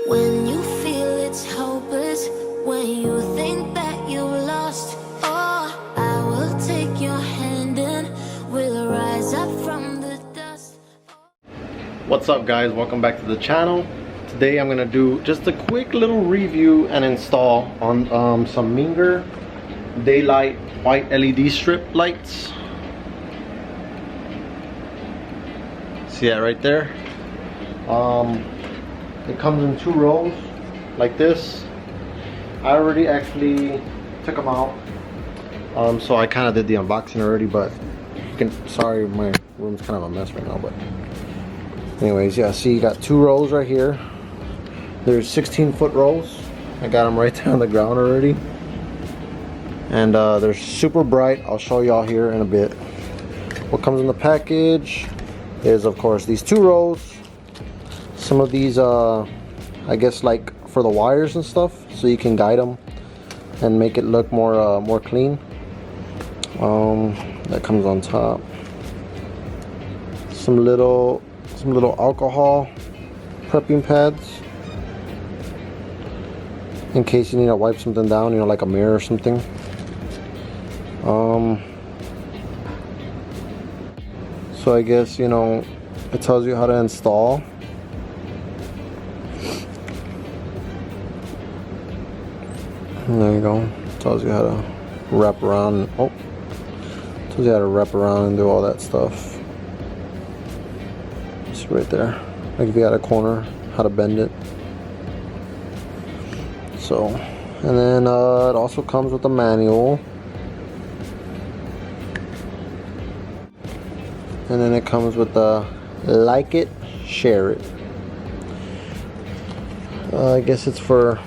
When you feel it's hopeless, when you think that you've lost, oh, I will take your hand and we'll rise up from the dust. What's up, guys? Welcome back to the channel. Today I'm gonna do just a quick little review and install on some MINGER Daylight white LED strip lights. See that right there? It comes in 2 rows like this. I already actually took them out, so I kind of did the unboxing already, but you can, sorry, my room's kind of a mess right now, but anyways, yeah, see, you got 2 rows right here. There's 16-foot rows. I got them right there on the ground already, and they're super bright. I'll show y'all here in a bit. What comes in the package is, of course, these 2 rows. Some of these, I guess, like for the wires and stuff, so you can guide them and make it look more clean. That comes on top. Some little alcohol prepping pads in case you need to wipe something down, you know, like a mirror or something. So I guess, you know, it tells you how to install. And there you go. Tells you how to wrap around. Oh, tells you how to wrap around and do all that stuff. It's right there. Like if you got a corner, how to bend it. So, and then it also comes with a manual. And then it comes with the like it, share it. I guess it's for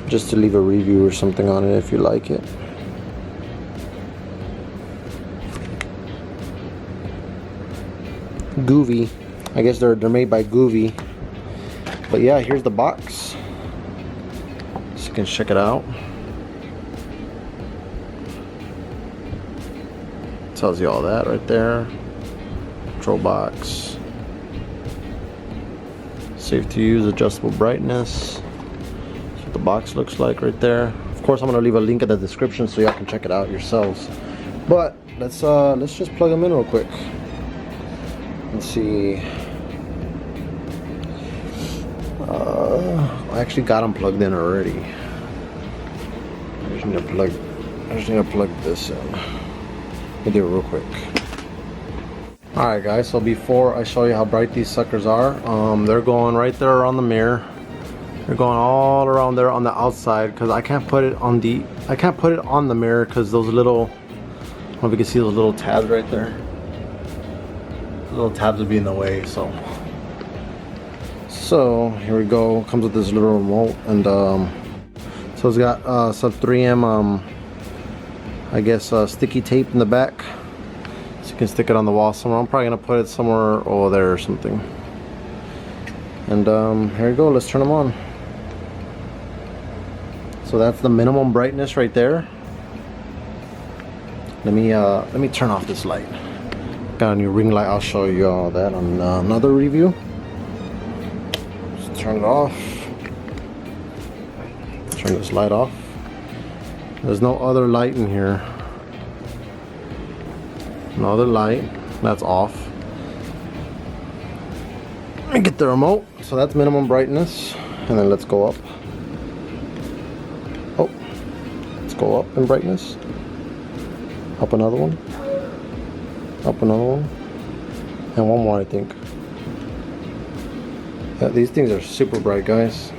just to leave a review or something on it if you like it. Goovy. I guess they're made by Goovy. But yeah, here's the box. So you can check it out. Tells you all that right there. Control box. Safe to use, adjustable brightness. The box looks like right there. Of course, I'm gonna leave a link in the description so y'all can check it out yourselves. But let's just plug them in real quick. Let's see. I actually got them plugged in already. I just need to plug this in. Let me do it real quick. Alright guys, so before I show you how bright these suckers are, they're going right there around the mirror. They're going all around there on the outside because I can't put it on the mirror because those little, I don't know if you can see those little tabs right there. The little tabs would be in the way, so here we go. Comes with this little remote, and so it's got some 3M I guess sticky tape in the back, so you can stick it on the wall somewhere. I'm probably gonna put it somewhere over there or something. And here we go. Let's turn them on. So that's the minimum brightness right there. Let me turn off this light. Got a new ring light. I'll show you all that on another review. Just turn it off. Turn this light off. There's no other light in here. No other light. That's off. Let me get the remote. So that's minimum brightness. And then let's go up. Oh, let's go up in brightness. Up another one. Up another one. And one more, I think. Yeah, these things are super bright, guys.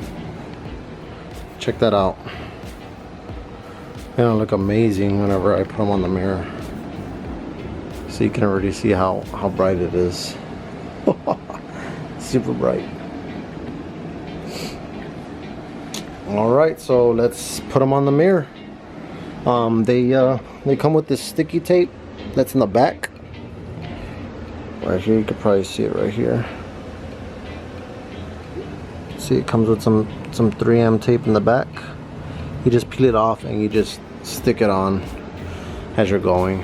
Check that out. They don't look amazing whenever I put them on the mirror. So you can already see how bright it is. Super bright. Alright, so let's put them on the mirror. They come with this sticky tape that's in the back. Right here, you could probably see it right here. See, it comes with some 3M tape in the back. You just peel it off and you just stick it on as you're going.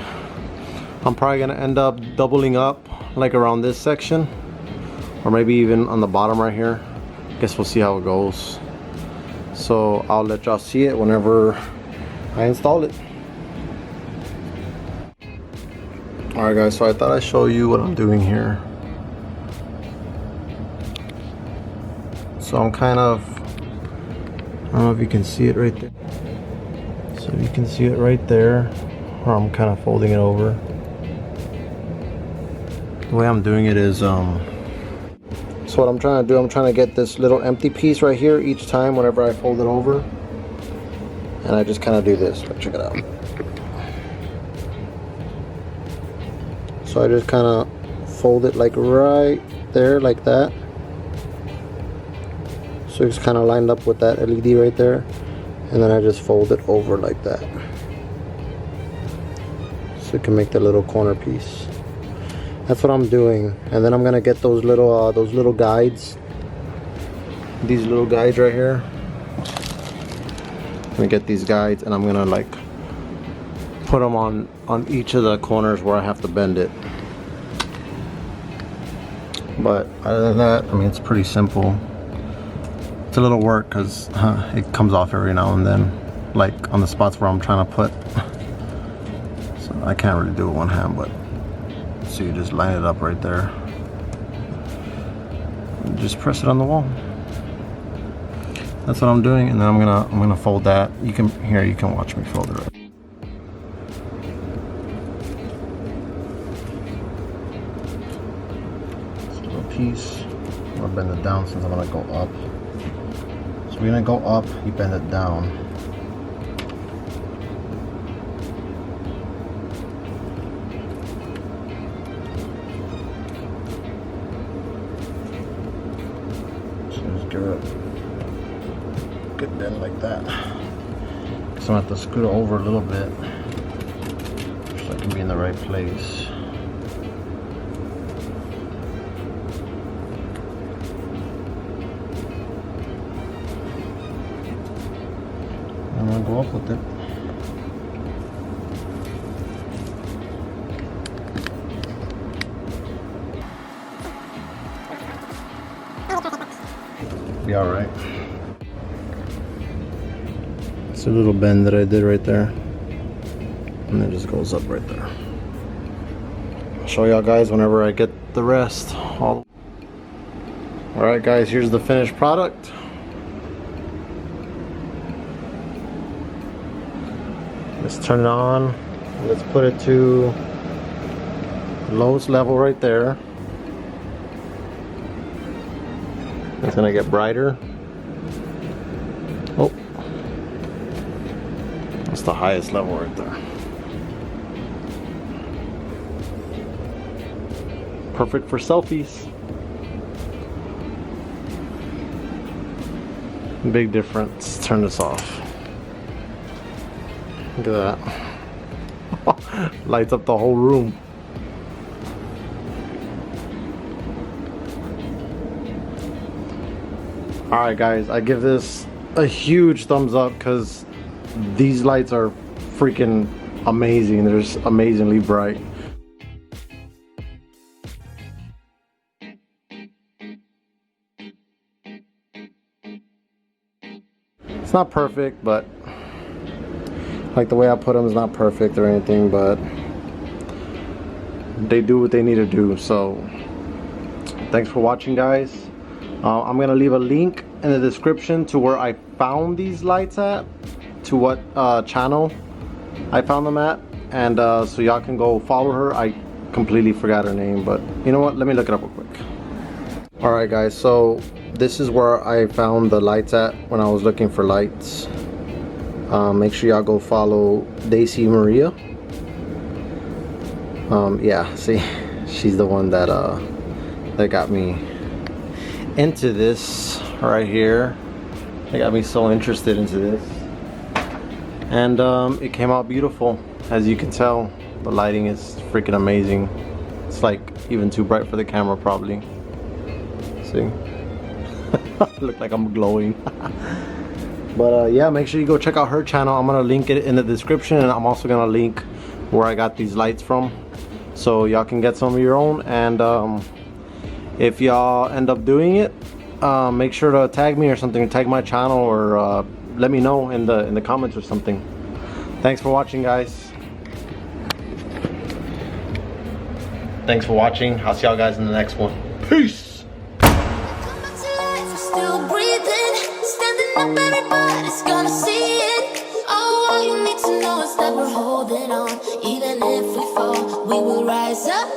I'm probably gonna end up doubling up like around this section, or maybe even on the bottom right here. guess we'll see how it goes. So I'll let y'all see it whenever I install it. Alright guys, so I thought I'd show you what I'm doing here. So I'm kind of, I don't know if you can see it right there. So you can see it right there, or I'm kind of folding it over. The way I'm doing it is, so what I'm trying to do, I'm trying to get this little empty piece right here each time whenever I fold it over. And I just kind of do this, but check it out. So I just kind of fold it like right there, like that. So it's kind of lined up with that LED right there. And then I just fold it over like that. So you can make the little corner piece. That's what I'm doing. And then I'm gonna get those little guides. These little guides right here. I'm gonna get these guides and I'm gonna like put them on each of the corners where I have to bend it. But other than that, I mean, it's pretty simple. It's a little work because it comes off every now and then, like on the spots where I'm trying to put. So I can't really do it one hand, but so you just line it up right there. And just press it on the wall. That's what I'm doing, and then I'm gonna fold that. You can watch me fold it right. Piece. I'm gonna bend it down since I'm gonna go up. So we're gonna go up, you bend it down. So just give it a good bend like that. So I have to scoot it over a little bit so I can be in the right place. I'm gonna go up with it. Be alright. It's a little bend that I did right there. And it just goes up right there. I'll show y'all guys whenever I get the rest. Alright guys, here's the finished product. Let's turn it on. Let's put it to lowest level right there. It's gonna get brighter. Oh, that's the highest level right there. Perfect for selfies. Big difference. Turn this off. Look at that. Lights up the whole room. Alright guys, I give this a huge thumbs up because these lights are freaking amazing. They're just amazingly bright. It's not perfect, but like the way I put them is not perfect or anything, but they do what they need to do. So thanks for watching guys. I'm gonna leave a link in the description to where I found these lights at, to what channel I found them at, and so y'all can go follow her. I completely forgot her name, but you know what, let me look it up real quick. Alright guys, so this is where I found the lights at when I was looking for lights. Make sure y'all go follow Daicy Maria. Yeah, see, she's the one that that got me into this right here. It got me so interested into this, and it came out beautiful. As you can tell, the lighting is freaking amazing. It's like even too bright for the camera probably. See? Look like I'm glowing. But yeah, make sure you go check out her channel. I'm gonna link it in the description, and I'm also gonna link where I got these lights from, so y'all can get some of your own. And if y'all end up doing it, make sure to tag me or something, tag my channel, or let me know in the comments or something. Thanks for watching, guys. Thanks for watching. I'll see y'all guys in the next one. Peace. Come back to life, we're still breathing. Standing up, everybody's gonna see it. Oh, all you need to know is that we're holding on. Even if we fall, we will rise up.